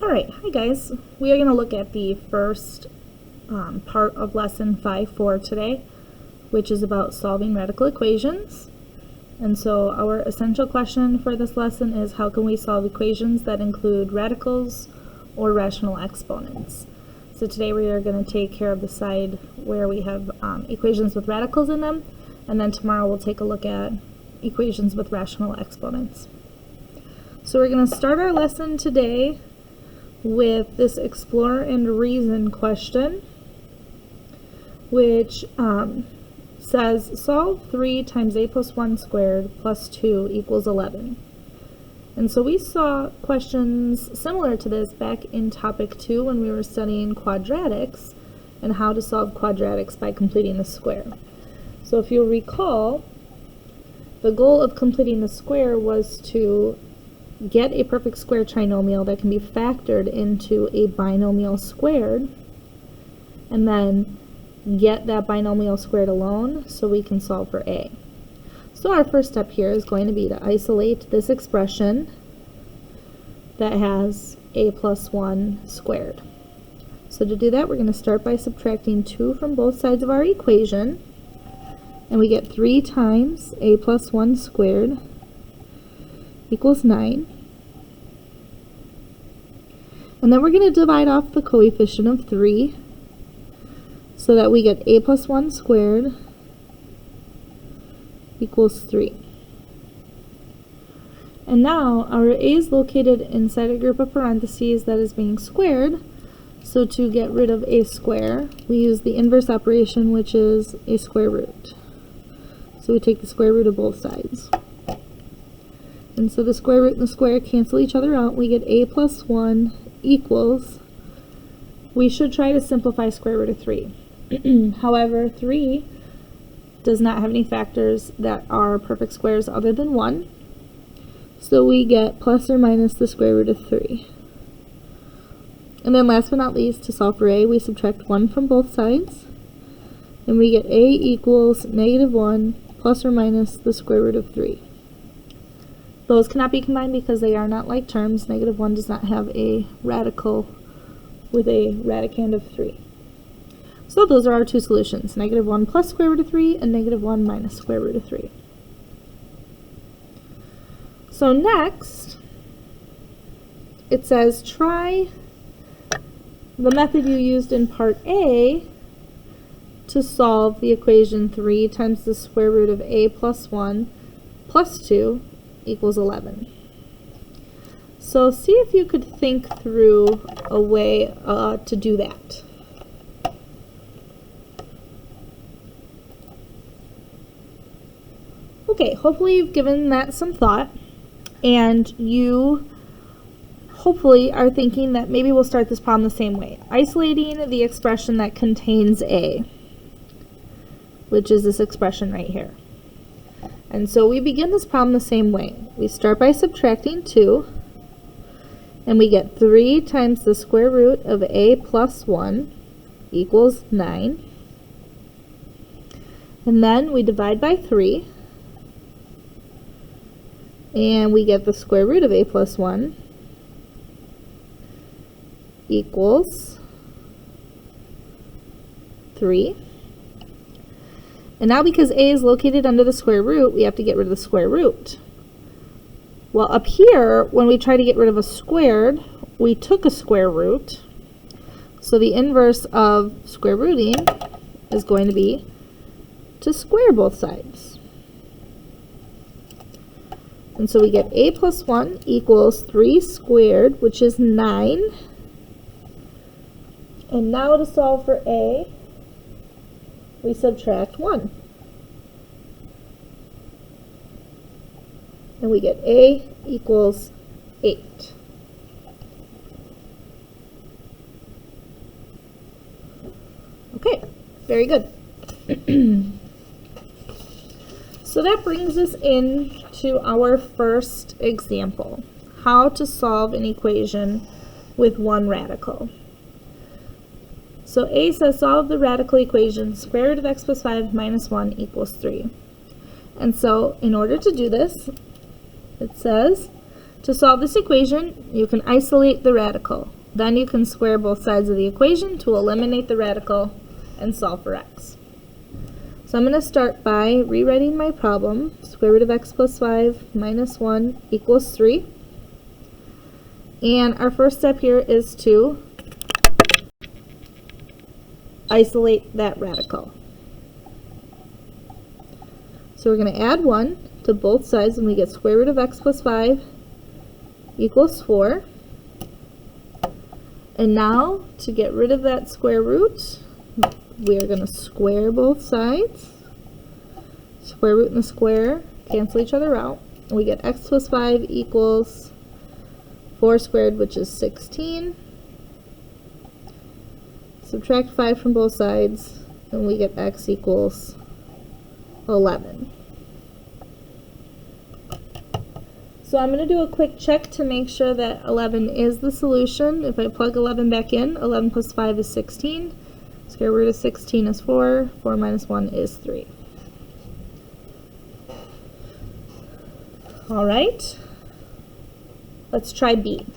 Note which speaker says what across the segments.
Speaker 1: Alright, hi guys. We are going to look at the first part of lesson 5.4 today, which is about solving radical equations. And so our essential question for this lesson is, how can we solve equations that include radicals or rational exponents? So today we are going to take care of the side where we have equations with radicals in them, and then tomorrow we'll take a look at equations with rational exponents. So we're going to start our lesson today with this explore and reason question, which says solve 3 times a plus 1 squared plus 2 equals 11. And so we saw questions similar to this back in topic 2 when we were studying quadratics and how to solve quadratics by completing the square. So if you'll recall, the goal of completing the square was to get a perfect square trinomial that can be factored into a binomial squared, and then get that binomial squared alone so we can solve for a. So our first step here is going to be to isolate this expression that has a plus 1 squared. So to do that, we're going to start by subtracting 2 from both sides of our equation, and we get 3 times a plus 1 squared equals 9. And then we're going to divide off the coefficient of 3 so that we get a plus 1 squared equals 3. And now our a is located inside a group of parentheses that is being squared. So to get rid of a square, we use the inverse operation, which is a square root. So we take the square root of both sides. And so the square root and the square cancel each other out. We get a plus 1 equals, we should try to simplify square root of 3. However, 3 does not have any factors that are perfect squares other than 1. So we get plus or minus the square root of 3. And then last but not least, to solve for a, we subtract 1 from both sides. And we get a equals negative 1 plus or minus the square root of 3. Those cannot be combined because they are not like terms. Negative 1 does not have a radical with a radicand of 3. So those are our two solutions, negative 1 plus square root of 3 and negative 1 minus square root of 3. So next, it says try the method you used in part A to solve the equation 3 times the square root of a plus 1 plus 2 equals 11. So see if you could think through a way to do that. Okay, hopefully you've given that some thought, and you hopefully are thinking that maybe we'll start this problem the same way, isolating the expression that contains a, which is this expression right here. And so we begin this problem the same way. We start by subtracting 2, and we get 3 times the square root of a plus 1 equals 9. And then we divide by 3, and we get the square root of a plus 1 equals 3. And now because a is located under the square root, we have to get rid of the square root. Well, up here, when we try to get rid of a squared, we took a square root. So the inverse of square rooting is going to be to square both sides. And so we get a plus 1 equals 3 squared, which is 9. And now to solve for a, we subtract 1. And we get a equals 8. Okay, very good. So that brings us into our first example, how to solve an equation with one radical. So A says solve the radical equation square root of x plus 5 minus 1 equals 3. And so in order to do this, it says To solve this equation, you can isolate the radical. Then you can square both sides of the equation to eliminate the radical and solve for x. So I'm going to start by rewriting my problem. Square root of x plus 5 minus 1 equals 3. And our first step here is to isolate that radical. So we're going to add 1 to both sides, and we get square root of x plus 5 equals 4. And now, to get rid of that square root, we are going to square both sides. Square root and the square cancel each other out. And we get x plus 5 equals 4 squared, which is 16. Subtract 5 from both sides, and we get x equals 11. So I'm going to do a quick check to make sure that 11 is the solution. If I plug 11 back in, 11 plus 5 is 16. Square root of 16 is 4. 4 minus 1 is 3. All right. Let's try B.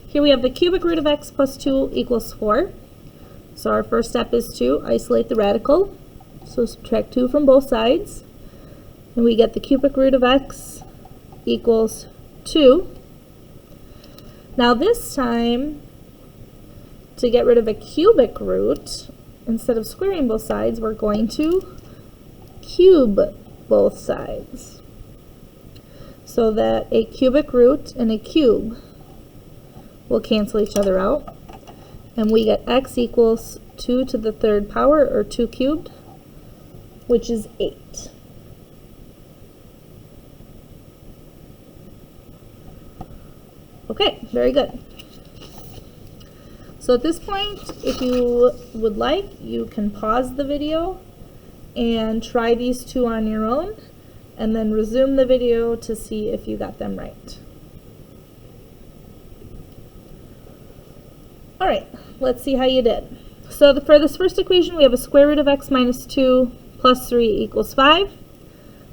Speaker 1: Here we have the cubic root of x plus 2 equals 4. So our first step is to isolate the radical. So subtract 2 from both sides. And we get the cubic root of x equals 2. Now this time, to get rid of a cubic root, instead of squaring both sides, we're going to cube both sides. So that a cubic root and a cube will cancel each other out. And we get x equals 2 to the third power, or 2 cubed, which is 8. Okay, very good. So at this point, if you would like, you can pause the video and try these two on your own, and then resume the video to see if you got them right. All right, let's see how you did. So for this first equation, we have a square root of x minus 2 plus 3 equals 5.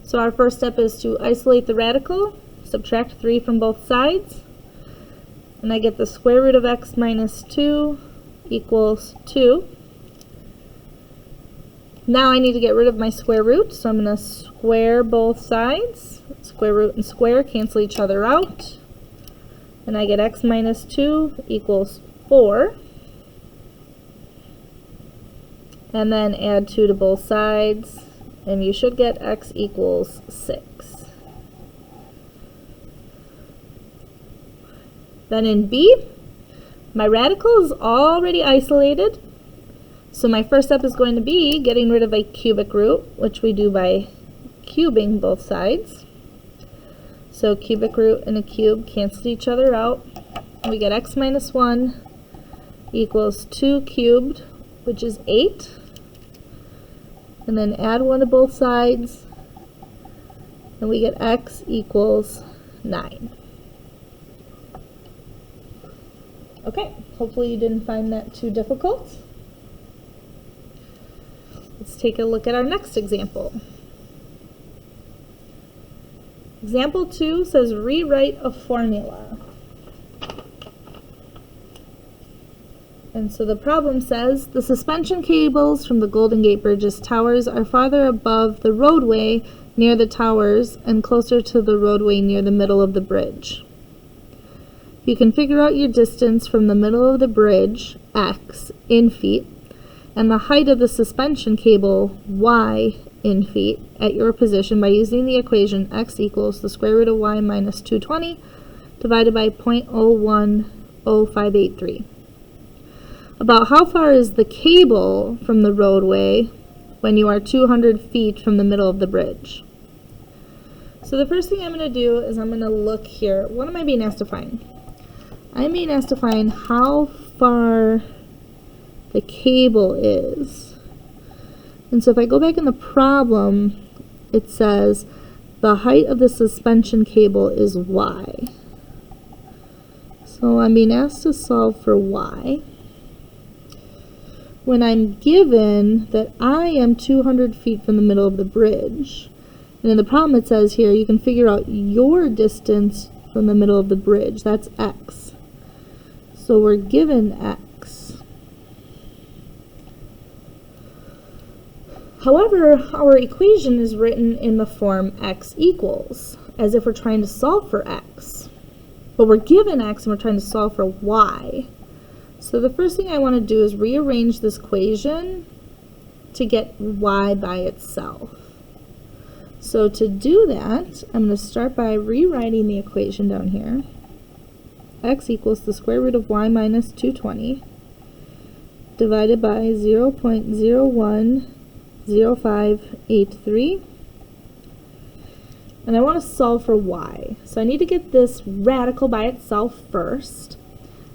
Speaker 1: So our first step is to isolate the radical, subtract 3 from both sides, and I get the square root of x minus 2 equals 2. Now I need to get rid of my square root, so I'm going to square both sides. Square root and square cancel each other out, and I get x minus 2 equals 4. And then add 2 to both sides, and you should get x equals 6. Then in B, my radical is already isolated, so my first step is going to be getting rid of a cubic root, which we do by cubing both sides. So cubic root and a cube cancel each other out. We get x minus 1 equals 2 cubed, which is 8. And then add 1 to both sides, and we get x equals 9. Okay, hopefully you didn't find that too difficult. Let's take a look at our next example. Example 2 says rewrite a formula. And so the problem says the suspension cables from the Golden Gate Bridge's towers are farther above the roadway near the towers and closer to the roadway near the middle of the bridge. You can figure out your distance from the middle of the bridge, x, in feet, and the height of the suspension cable, y, in feet, at your position by using the equation x equals the square root of y minus 220 divided by 0.010583. About how far is the cable from the roadway when you are 200 feet from the middle of the bridge? So the first thing I'm going to do is I'm going to look here. What am I being asked to find? I'm being asked to find how far the cable is. And so if I go back in the problem, it says the height of the suspension cable is y. So I'm being asked to solve for y. When I'm given that I am 200 feet from the middle of the bridge, and in the problem it says here, you can figure out your distance from the middle of the bridge. That's x. So we're given x. However, our equation is written in the form x equals, as if we're trying to solve for x. But we're given x and we're trying to solve for y. So the first thing I want to do is rearrange this equation to get y by itself. So to do that, I'm going to start by rewriting the equation down here. X equals the square root of y minus 220 divided by 0.010583. And I want to solve for y. So I need to get this radical by itself first.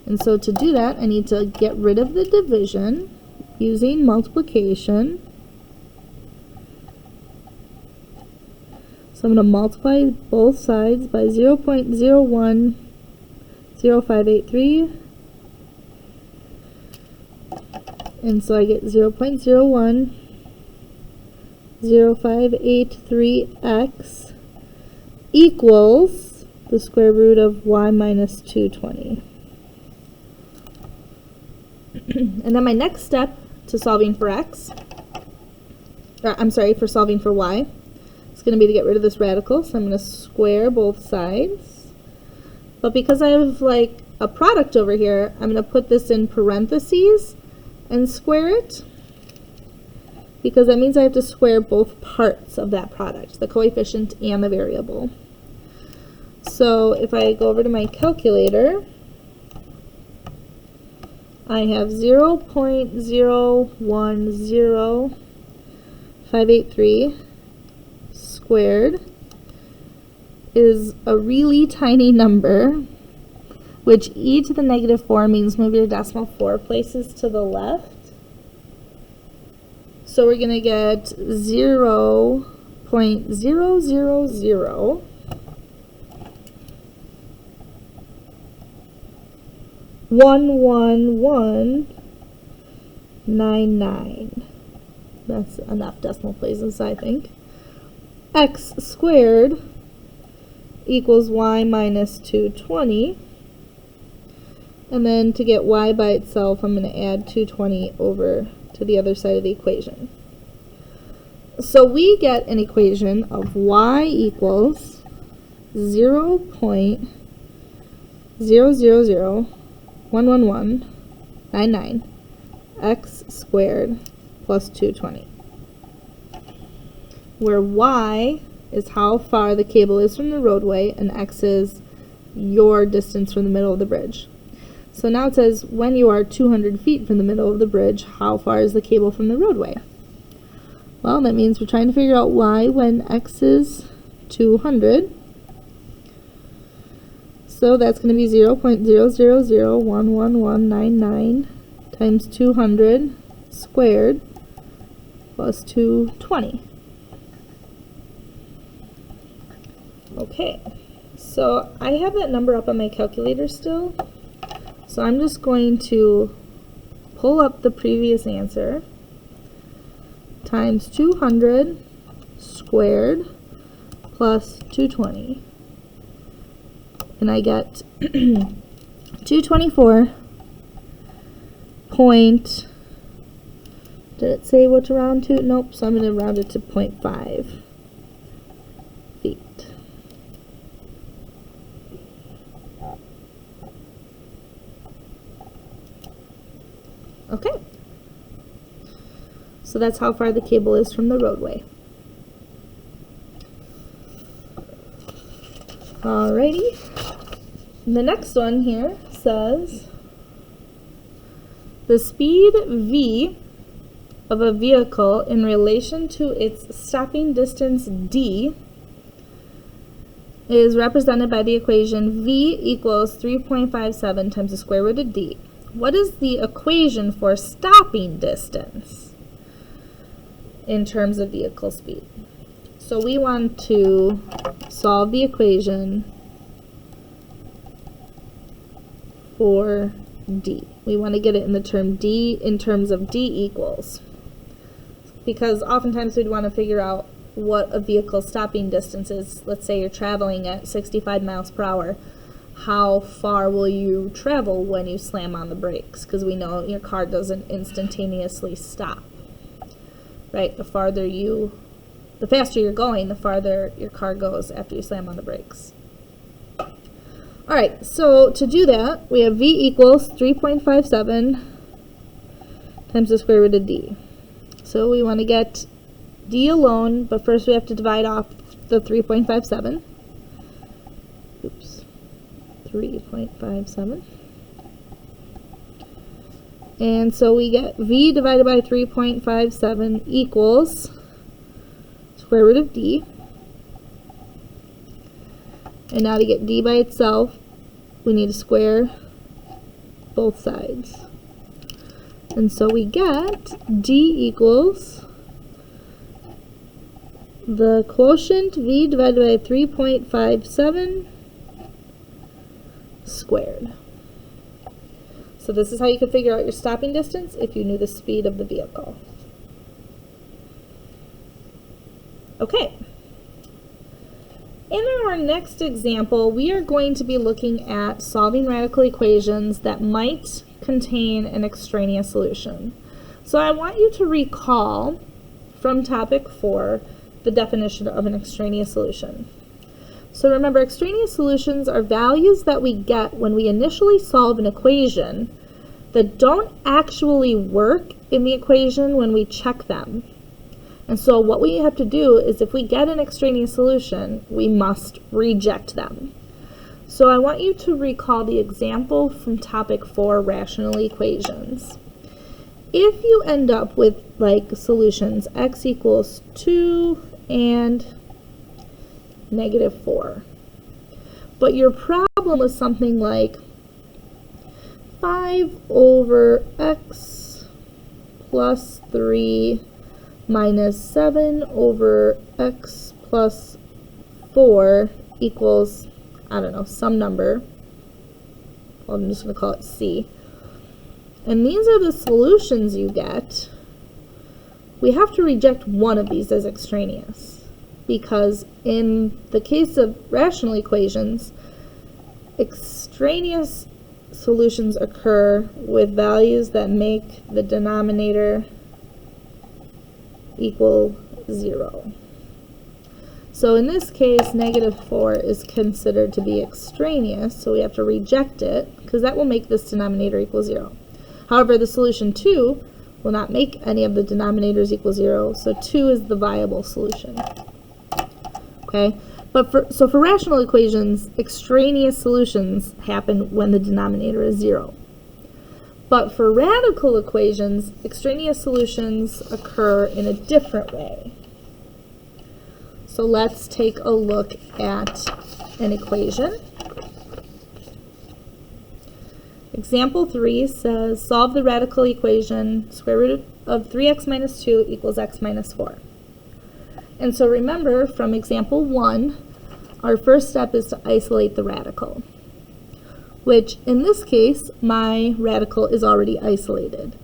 Speaker 1: And so to do that, I need to get rid of the division using multiplication. So I'm going to multiply both sides by 0.010583. And so I get 0.010583x equals the square root of y minus 220. And then my next step to solving for x, for solving for y, is going to be to get rid of this radical. So I'm going to square both sides. But because I have like a product over here, I'm going to put this in parentheses and square it, because that means I have to square both parts of that product, the coefficient and the variable. So if I go over to my calculator, I have 0.010583 squared is a really tiny number, which e to the negative 4 means move your decimal 4 places to the left. So we're going to get 0.0001199. That's enough decimal places, I think. X squared equals y minus 220. And then to get y by itself, I'm going to add 220 over to the other side of the equation. So we get an equation of y equals 0.000111199 x squared plus 220, where y is how far the cable is from the roadway and x is your distance from the middle of the bridge. So now it says when you are 200 feet from the middle of the bridge, how far is the cable from the roadway? Well, that means we're trying to figure out y when x is 200. So that's going to be 0.0001199 times 200 squared plus 220. Okay, so I have that number up on my calculator still. So I'm just going to pull up the previous answer times 200 squared plus 220. And I get 224 point, did it say what to round to? Nope, so I'm going to round it to 0.5 feet. Okay, so that's how far the cable is from the roadway. Alrighty, the next one here says the speed v of a vehicle in relation to its stopping distance d is represented by the equation v equals 3.57 times the square root of d. What is the equation for stopping distance in terms of vehicle speed? So we want to solve the equation for d. We want to get it in the term d in terms of d equals, because oftentimes we'd want to figure out what a vehicle's stopping distance is. Let's say you're traveling at 65 miles per hour. How far will you travel when you slam on the brakes? Because we know your car doesn't instantaneously stop, right? The faster you're going, the farther your car goes after you slam on the brakes. All right, so to do that, we have v equals 3.57 times the square root of d. So we want to get d alone, but first we have to divide off the 3.57. Oops. 3.57. And so we get v divided by 3.57 equals square root of d. And now to get d by itself, we need to square both sides. And so we get d equals the quotient v divided by 3.57 squared. So this is how you could figure out your stopping distance if you knew the speed of the vehicle. Okay. In our next example, we are going to be looking at solving radical equations that might contain an extraneous solution. So I want you to recall from topic 4 the definition of an extraneous solution. So remember, extraneous solutions are values that we get when we initially solve an equation that don't actually work in the equation when we check them. And so what we have to do is, if we get an extraneous solution, we must reject them. So I want you to recall the example from topic 4, rational equations. If you end up with like solutions x equals 2 and -4, but your problem was something like 5 over x plus 3 minus 7 over x plus 4 equals, I don't know, some number. Well, I'm just going to call it c. And these are the solutions you get. We have to reject one of these as extraneous, because in the case of rational equations, extraneous solutions occur with values that make the denominator equal 0. So in this case, -4 is considered to be extraneous, so we have to reject it, because that will make this denominator equal 0. However, the solution 2 will not make any of the denominators equal 0, so 2 is the viable solution. Okay, but for rational equations, extraneous solutions happen when the denominator is 0. But for radical equations, extraneous solutions occur in a different way. So let's take a look at an equation. Example 3 says, solve the radical equation square root of 3x minus 2 equals x minus 4. And so remember, from example 1, our first step is to isolate the radical, which in this case, my radical is already isolated.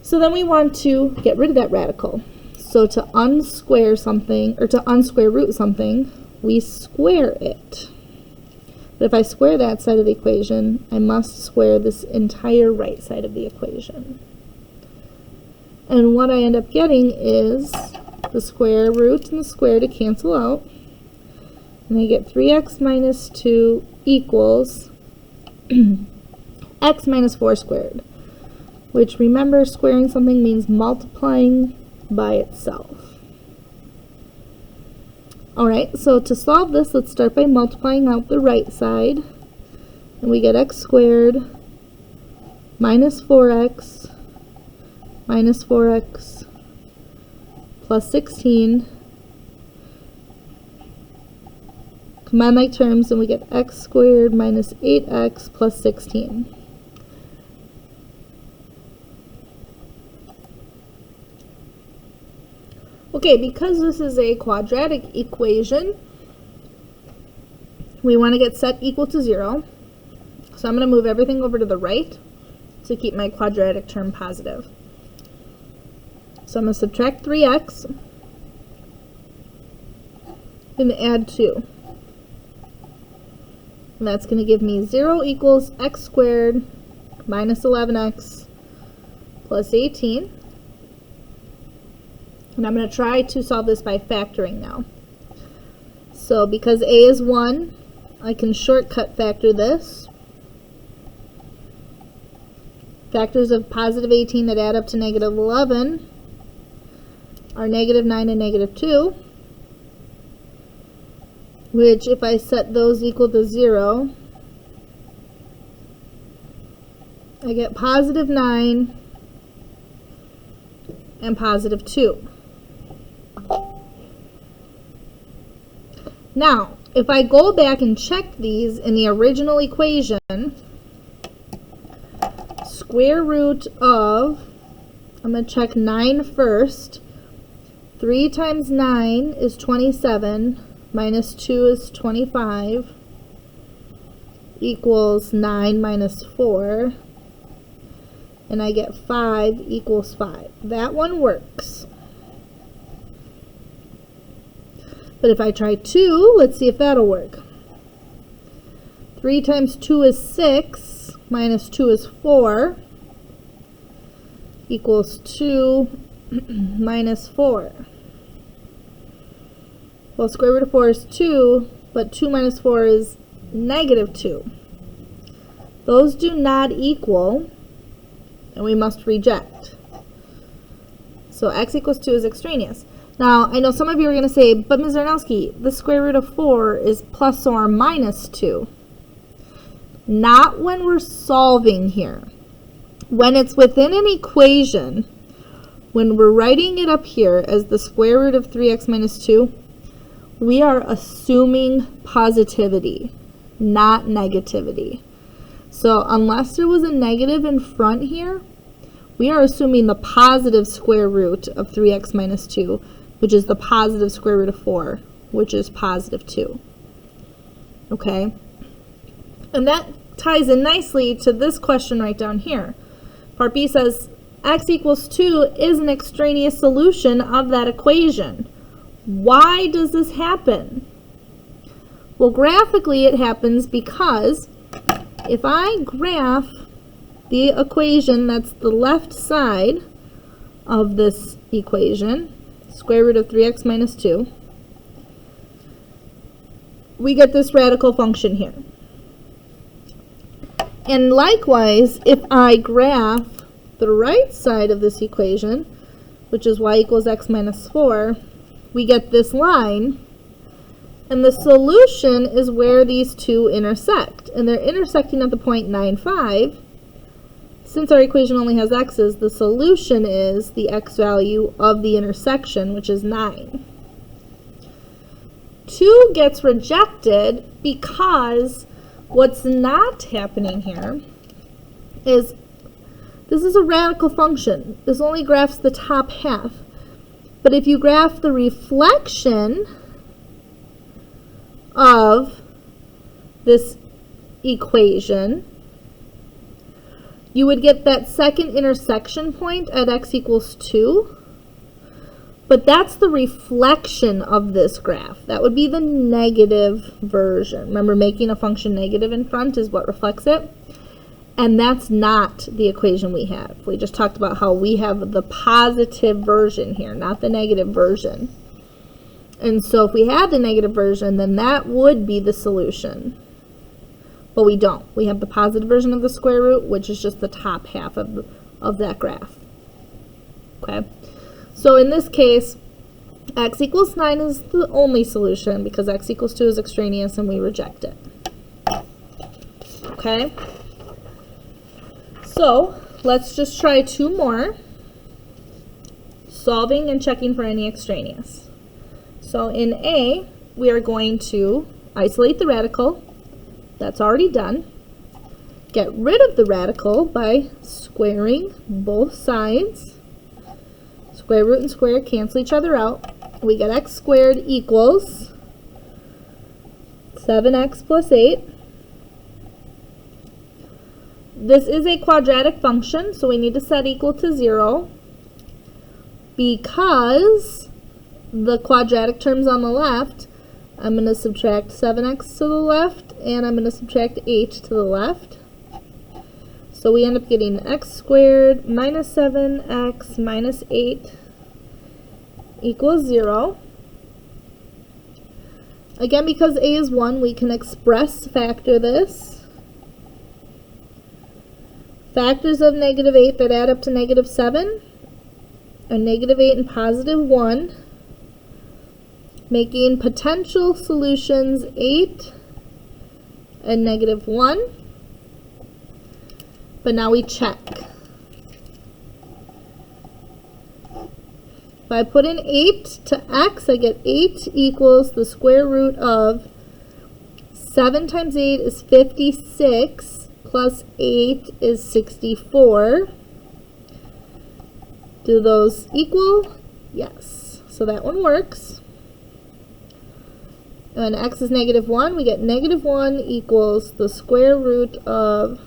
Speaker 1: So then we want to get rid of that radical. So to unsquare something, or to unsquare root something, we square it. But if I square that side of the equation, I must square this entire right side of the equation. And what I end up getting is the square root and the square to cancel out. And I get 3x minus 2 equals x minus 4 squared. Which, remember, squaring something means multiplying by itself. Alright, so to solve this, let's start by multiplying out the right side. And we get x squared minus 4x minus 4x plus 16. Combine like terms, and we get x squared minus 8x plus 16. Okay, because this is a quadratic equation, we want to get set equal to 0. So I'm going to move everything over to the right to keep my quadratic term positive. So I'm going to subtract 3x and add 2. And that's going to give me 0 equals x squared minus 11x plus 18. And I'm going to try to solve this by factoring now. So because a is 1, I can shortcut factor this. Factors of positive 18 that add up to negative 11 are negative 9 and negative 2, which if I set those equal to 0, I get positive 9 and positive 2. Now, if I go back and check these in the original equation, square root of, I'm going to check 9 first. 3 times 9 is 27, minus 2 is 25, equals 9 minus 4, and I get 5 equals 5. That one works. But if I try 2, let's see if that'll work. 3 times 2 is 6, minus 2 is 4, equals 2 minus 4. Well, square root of 4 is 2, but 2 minus 4 is negative 2. Those do not equal, and we must reject. So x equals 2 is extraneous. Now, I know some of you are going to say, but Ms. Zarnowski, the square root of 4 is plus or minus 2. Not when we're solving here. When it's within an equation, when we're writing it up here as the square root of 3x minus 2, we are assuming positivity, not negativity. So unless there was a negative in front here, we are assuming the positive square root of 3x minus 2, which is the positive square root of 4, which is positive 2. Okay? And that ties in nicely to this question right down here. Part B says, x equals 2 is an extraneous solution of that equation. Why does this happen? Well, graphically it happens because if I graph the equation that's the left side of this equation, square root of 3x minus 2, we get this radical function here. And likewise, if I graph the right side of this equation, which is y equals x minus 4, we get this line, and the solution is where these two intersect, and they're intersecting at the point 9, 5. Since our equation only has x's, the solution is the x value of the intersection, which is 9. 2 gets rejected because what's not happening here is this is a radical function. This only graphs the top half. But if you graph the reflection of this equation, you would get that second intersection point at x equals 2. But that's the reflection of this graph. That would be the negative version. Remember, making a function negative in front is what reflects it. And that's not the equation we have. We just talked about how we have the positive version here, not the negative version. And so if we had the negative version, then that would be the solution. But we don't. We have the positive version of the square root, which is just the top half of that graph. Okay? So in this case, x equals 9 is the only solution because x equals 2 is extraneous and we reject it. Okay? So let's just try 2 more, solving and checking for any extraneous. So in A, we are going to isolate the radical. That's already done. Get rid of the radical by squaring both sides. Square root and square cancel each other out. We get x squared equals 7x plus 8. This is a quadratic function, so we need to set equal to 0 because the quadratic terms on the left I'm going to subtract 7x to the left, and I'm going to subtract 8 to the left. So we end up getting x squared minus 7x minus 8 equals 0. Again, because a is 1, we can express factor this. Factors of negative 8 that add up to negative 7 are negative 8 and positive 1, making potential solutions 8 and negative 1. But now we check. If I put in 8 to x, I get 8 equals the square root of 7 times 8 is 56, plus 8 is 64. Do those equal? Yes. So that one works. And when x is negative 1, we get negative 1 equals the square root of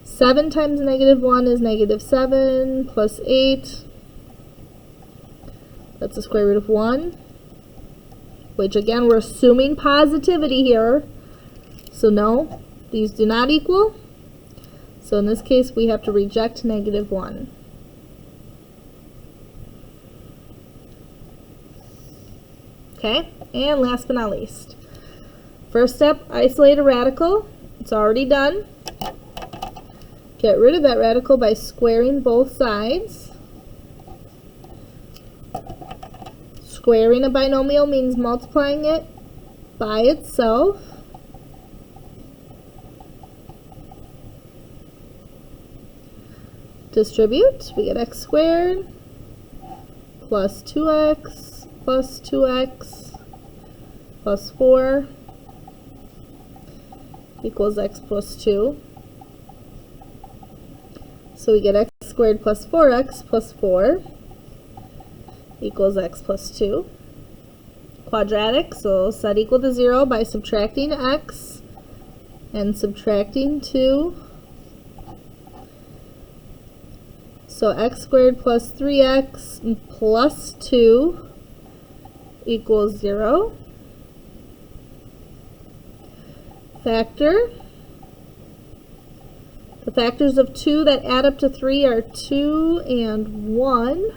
Speaker 1: 7 times negative 1 is negative 7, plus 8. That's the square root of 1, which again, we're assuming positivity here. So no, these do not equal. So in this case, we have to reject negative 1. Okay, and last but not least, first step, isolate a radical. It's already done. Get rid of that radical by squaring both sides. Squaring a binomial means multiplying it by itself. Distribute, we get x squared plus 2x plus 2x plus 4 equals x plus 2. So we get x squared plus 4x plus 4 equals x plus 2. Quadratic, so set equal to 0 by subtracting x and subtracting 2. So x squared plus 3x plus 2 equals 0. Factor. The factors of 2 that add up to 3 are 2 and 1.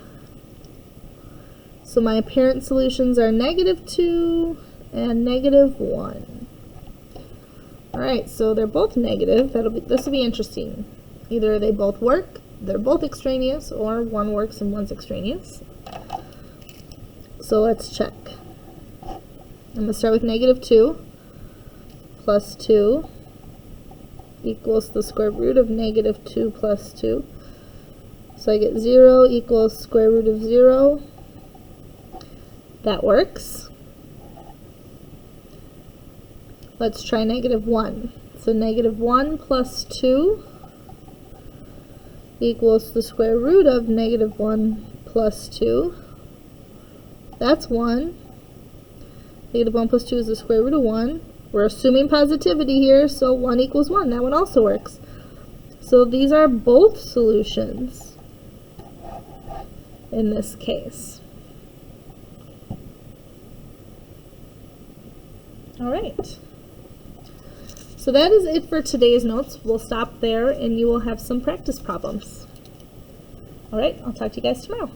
Speaker 1: So my apparent solutions are negative 2 and negative 1. Alright, so they're both negative. This will be interesting. Either they both work, they're both extraneous, or one works and one's extraneous. So let's check. I'm going to start with negative 2 plus 2 equals the square root of negative 2 plus 2. So I get 0 equals square root of 0. That works. Let's try negative 1. So negative 1 plus 2 equals the square root of negative 1 plus 2. That's 1. Negative 1 plus 2 is the square root of 1. We're assuming positivity here, so 1 equals 1. That one also works. So these are both solutions in this case. Alright, so that is it for today's notes. We'll stop there and you will have some practice problems. Alright, I'll talk to you guys tomorrow.